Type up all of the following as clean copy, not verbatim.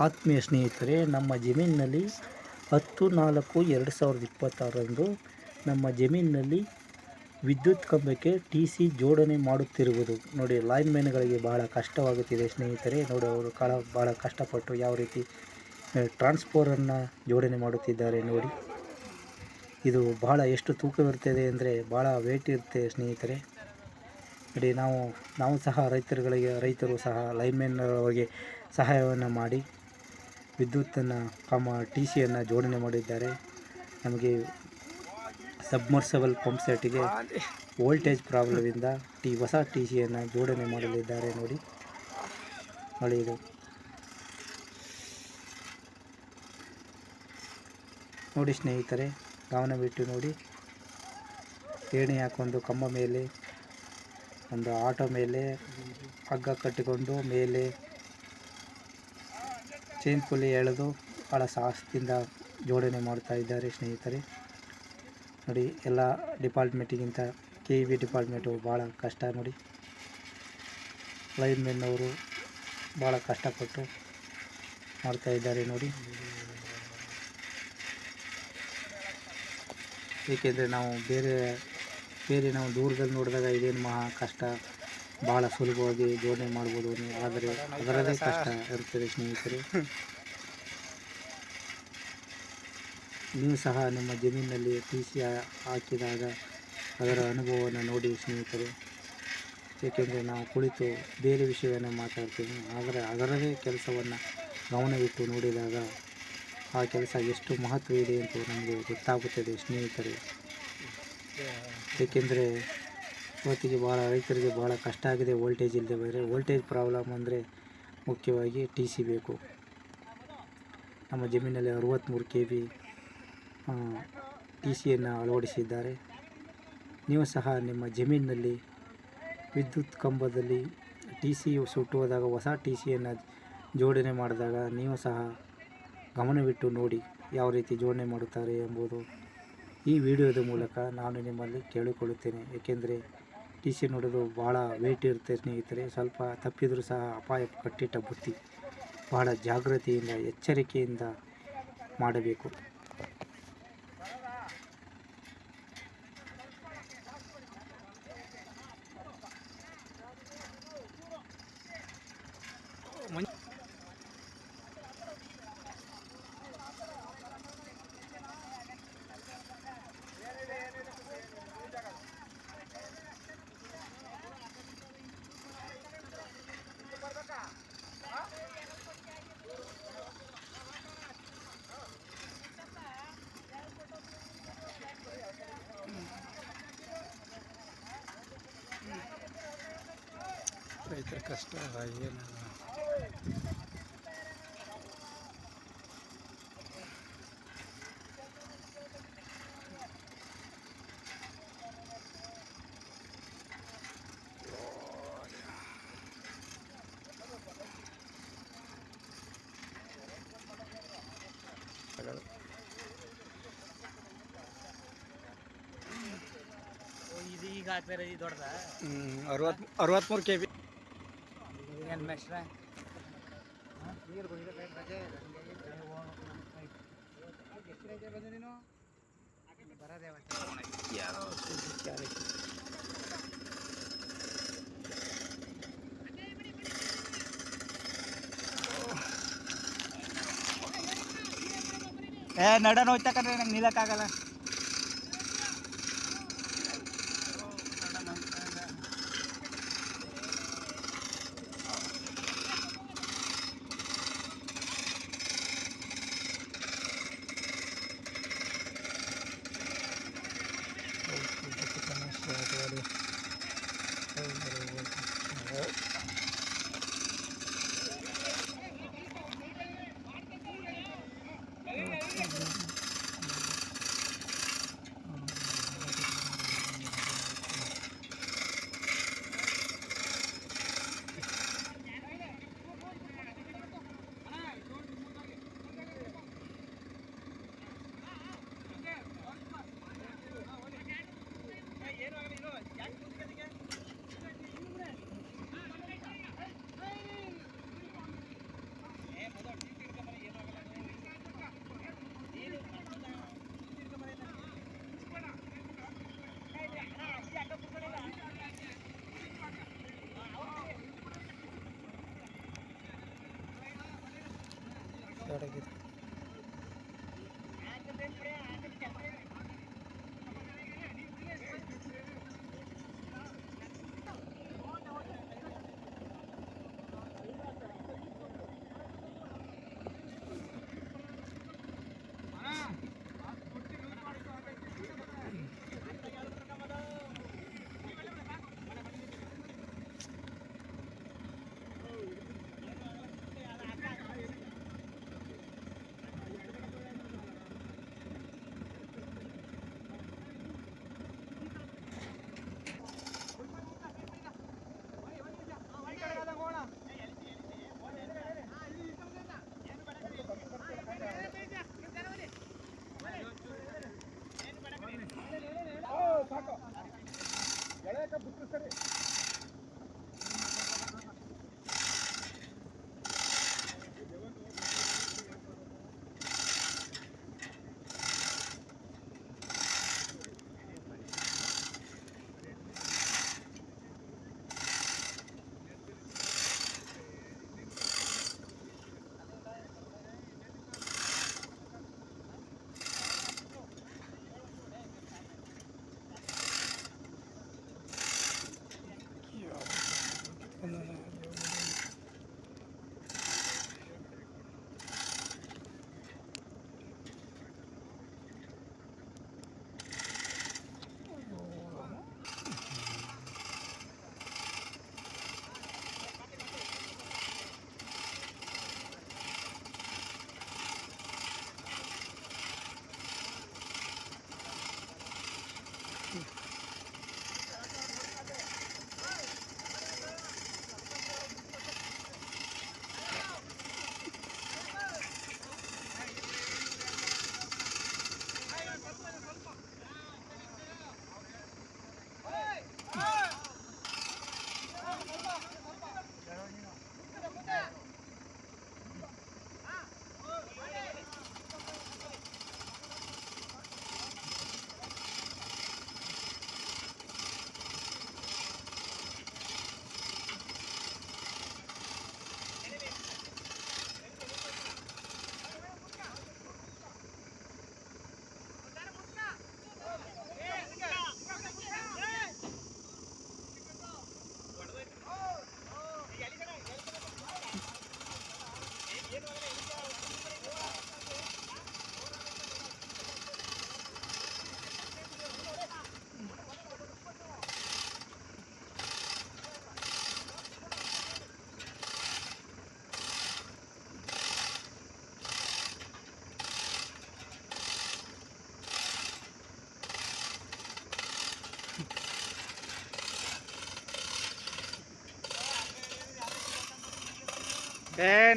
ಆತ್ಮೀಯ ಸ್ನೇಹಿತರೆ, ನಮ್ಮ ಜಮೀನಿನಲ್ಲಿ 10/4/2026 ನಮ್ಮ ಜಮೀನಿನಲ್ಲಿ ವಿದ್ಯುತ್ ಕಂಬಕ್ಕೆ ಟಿ.ಸಿ ಜೋಡಣೆ ಮಾಡುತ್ತಿರುವುದು ನೋಡಿ. ಲೈನ್‌ಮ್ಯಾನ್‌ಗಳಿಗೆ ಬಹಳ ಕಷ್ಟವಾಗುತ್ತಿದೆ ಸ್ನೇಹಿತರೆ. ನೋಡಿ, ಅವರು ಭಾಳ ಕಷ್ಟಪಟ್ಟು ಯಾವ ರೀತಿ ಟ್ರಾನ್ಸ್‌ಫಾರ್ಮರನ್ನು ಜೋಡಣೆ ಮಾಡುತ್ತಿದ್ದಾರೆ ನೋಡಿ. ಇದು ಬಹಳ ಎಷ್ಟು ತೂಕವಿರುತ್ತದೆ ಅಂದರೆ ಭಾಳ ವೇಟ್ ಇರುತ್ತೆ ಸ್ನೇಹಿತರೆ. ನೋಡಿ, ನಾವು ಸಹ ರೈತರು ಸಹ ಲೈನ್‌ಮ್ಯಾನ್‌ಗಳಿಗೆ ಸಹಾಯವನ್ನು ಮಾಡಿ ವಿದ್ಯುತ್ತನ್ನು ಟಿ.ಸಿಯನ್ನು ಜೋಡಣೆ ಮಾಡಿದ್ದಾರೆ. ನಮಗೆ ಸಬ್ಮರ್ಸಿಬಲ್ ಪಂಪ್ ಸೆಟ್ಗೆ ವೋಲ್ಟೇಜ್ ಪ್ರಾಬ್ಲಮಿಂದ ಹೊಸ ಟಿ.ಸಿಯನ್ನು ಜೋಡಣೆ ಮಾಡಲಿದ್ದಾರೆ ನೋಡಿ. ಇದು ನೋಡಿ ಸ್ನೇಹಿತರೆ, ಗಮನವಿಟ್ಟು ನೋಡಿ. ಏಣಿ ಹಾಕೊಂಡು ಕಂಬ ಮೇಲೆ ಒಂದು ಆಟೋ ಮೇಲೆ ಹಗ್ಗ ಕಟ್ಟಿಕೊಂಡು ಮೇಲೆ ಚೈನ್ ಪುಲಿ ಎಳೆದು ಭಾಳ ಸಾಹಸದಿಂದ ಜೋಡಣೆ ಮಾಡ್ತಾ ಇದ್ದಾರೆ ಸ್ನೇಹಿತರೆ. ನೋಡಿ, ಎಲ್ಲ ಡಿಪಾರ್ಟ್ಮೆಂಟಿಗಿಂತ ಕೆ.ಇ.ಬಿ ಡಿಪಾರ್ಟ್ಮೆಂಟು ಭಾಳ ಕಷ್ಟ ನೋಡಿ. ಲೈನ್‌ಮೆನ್ ಅವರು ಭಾಳ ಕಷ್ಟಪಟ್ಟು ಮಾಡ್ತಾ ಇದ್ದಾರೆ ನೋಡಿ. ಏಕೆಂದರೆ ನಾವು ಬೇರೆ ನಾವು ದೂರದಲ್ಲಿ ನೋಡಿದಾಗ ಇದೇನು ಮಹಾ ಕಷ್ಟ, ಭಾಳ ಸುಲಭವಾಗಿ ಜೋಡಣೆ ಮಾಡ್ಬೋದು, ಆದರೆ ಅದರದೇ ಕಷ್ಟ ಇರುತ್ತದೆ ಸ್ನೇಹಿತರೆ. ನೀವು ಸಹ ನಿಮ್ಮ ಜಮೀನಿನಲ್ಲಿ ಟಿ.ಸಿ ಹಾಕಿದಾಗ ಅದರ ಅನುಭವವನ್ನು ನೋಡಿ ಸ್ನೇಹಿತರೆ. ಏಕೆಂದರೆ ನಾವು ಕುಳಿತು ಬೇರೆ ವಿಷಯವನ್ನು ಮಾತಾಡ್ತೀವಿ, ಆದರೆ ಅದರದೇ ಕೆಲಸವನ್ನು ಗಮನವಿಟ್ಟು ನೋಡಿದಾಗ ಆ ಕೆಲಸ ಎಷ್ಟು ಮಹತ್ವ ಇದೆ ಅಂತ ನಮಗೆ ಗೊತ್ತಾಗುತ್ತದೆ ಸ್ನೇಹಿತರೆ. ಏಕೆಂದರೆ ಇವತ್ತಿಗೆ ರೈತರಿಗೆ ಭಾಳ ಕಷ್ಟ ಆಗಿದೆ. ವೋಲ್ಟೇಜ್ ಇಲ್ಲದೆ ಬಂದರೆ, ವೋಲ್ಟೇಜ್ ಪ್ರಾಬ್ಲಮ್ ಅಂದರೆ ಮುಖ್ಯವಾಗಿ ಟಿ.ಸಿ ಬೇಕು. ನಮ್ಮ ಜಮೀನಲ್ಲಿ 63 kV ಟಿ.ಸಿಯನ್ನು ಅಳವಡಿಸಿದ್ದಾರೆ. ನೀವು ಸಹ ನಿಮ್ಮ ಜಮೀನಿನಲ್ಲಿ ವಿದ್ಯುತ್ ಕಂಬದಲ್ಲಿ ಟಿ.ಸಿ ಸುಟ್ಟುಹೋದಾಗ ಹೊಸ ಟಿ.ಸಿಯನ್ನು ಜೋಡಣೆ ಮಾಡಿದಾಗ ನೀವು ಸಹ ಗಮನವಿಟ್ಟು ನೋಡಿ ಯಾವ ರೀತಿ ಜೋಡಣೆ ಮಾಡುತ್ತಾರೆ ಎಂಬುದು ಈ ವಿಡಿಯೋದ ಮೂಲಕ ನಾನು ನಿಮ್ಮಲ್ಲಿ ಕೇಳಿಕೊಳ್ಳುತ್ತೇನೆ. ಏಕೆಂದರೆ ಟಿ.ಸಿ ನೋಡೋದು ಭಾಳ ವೇಟ್ ಇರುತ್ತೆ ಸ್ನೇಹಿತರೆ. ಸ್ವಲ್ಪ ತಪ್ಪಿದರೂ ಸಹ ಅಪಾಯ ಕಟ್ಟಿಟ್ಟ ಬುತ್ತಿ. ಭಾಳ ಜಾಗೃತಿಯಿಂದ ಎಚ್ಚರಿಕೆಯಿಂದ ಮಾಡಬೇಕು. ರೈತರ ಕಷ್ಟ ಏನು ಇದು ಈಗ ಹಾಕ್ತಾರೆ ಇದು ದೊಡ್ಡದ 63 kV ಏನು ಮೆಸ್ಟ್ರ ನೀರು ಬಂದು ನೀನು ಬರೋದೇ ಯಾರೋ ನಡ ನೋಯ್ತಕಂದ್ರೆ ನಂಗೆ ನಿಲ್ಲಕ್ಕಾಗಲ್ಲ. ಸ್ಟಾರ್ಟ್ ಆಗಿದೆ.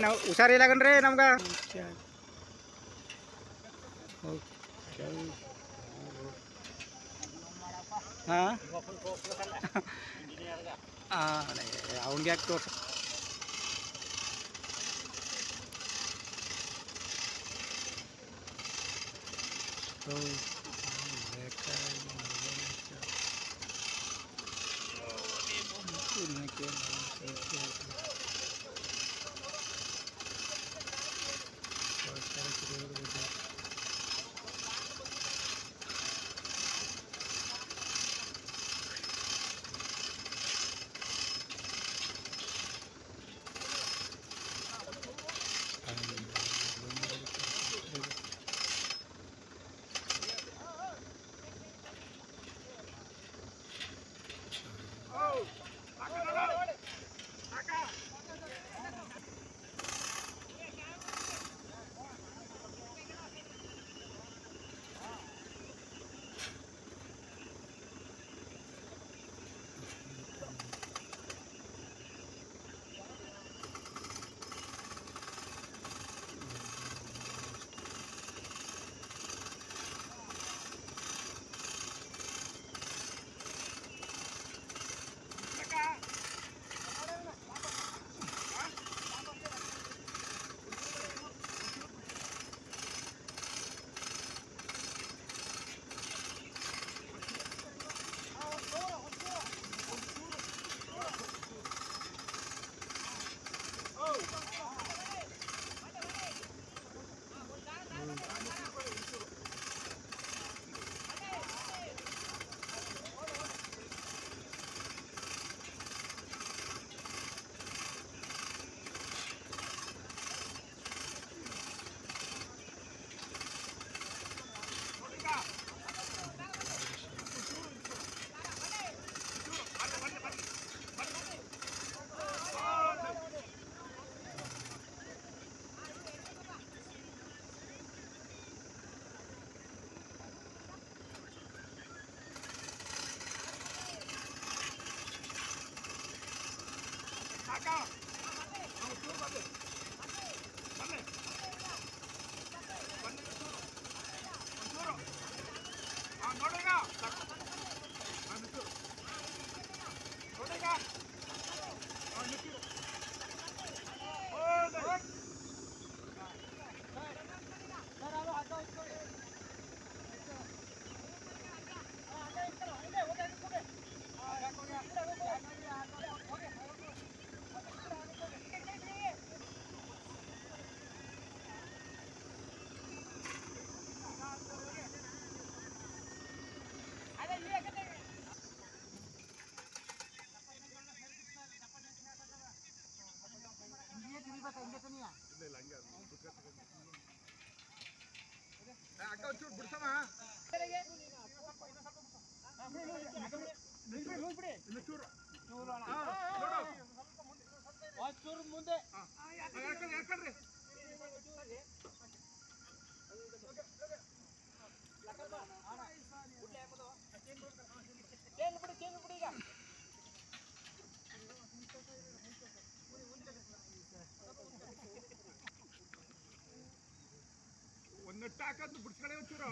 ನಾವು ಹುಷಾರಿಲ್ಲ ಕಣ್ರಿ ನಮ್ಗೆ. ಹಾಂ ಅವನಿಗೆ ಯಾಕೆ ತೋರ್ಸ. ಮುಂದೆ ಒಂದೆಟ್ಟು ಹಾಕೋದು ಬಿಡ್ಸ್ಕಡೆ ಒಂಚೂರು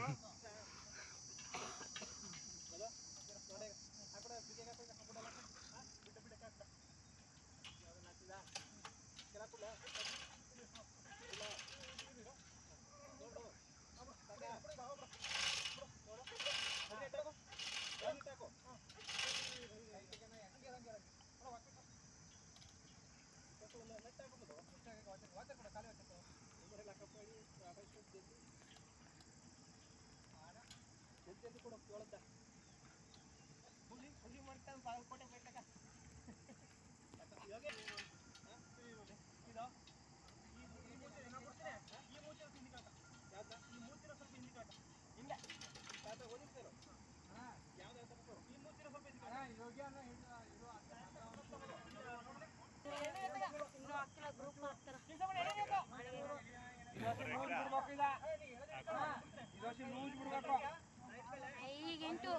ಈಗ ಎಂಟು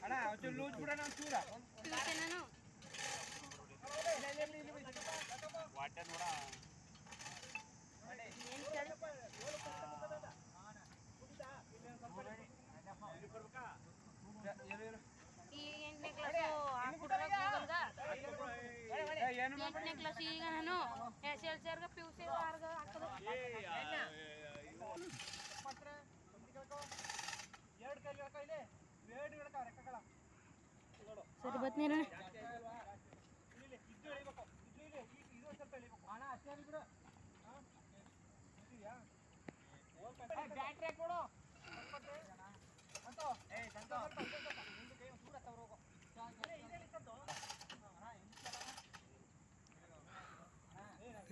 ಅಣ್ಣ ಒಂಚೂರು ಲೂಸ್ ಬಿಡೋಣ ಒಂಚೂರ ನಾನು ಈ 8ನೇ ಕ್ಲಾಸು ಹಾಕ್ಬಿಟ್ರೆ ಗೂಗಲ್ಗ 8ನೇ ಕ್ಲಾಸ್ ಈಗ ನಾನು SLCರ್ಗ PUC ಆರ್ಗ ಹಾಕೋದು ಸರಿ ಬತ್ತೀರ ಬ್ಯಾಟ್ರಿ ಕೊಡು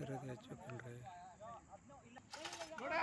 ಇರೋದು ಹೆಚ್ಚು ಕೊಂಡ್ರೆ ನೋಡ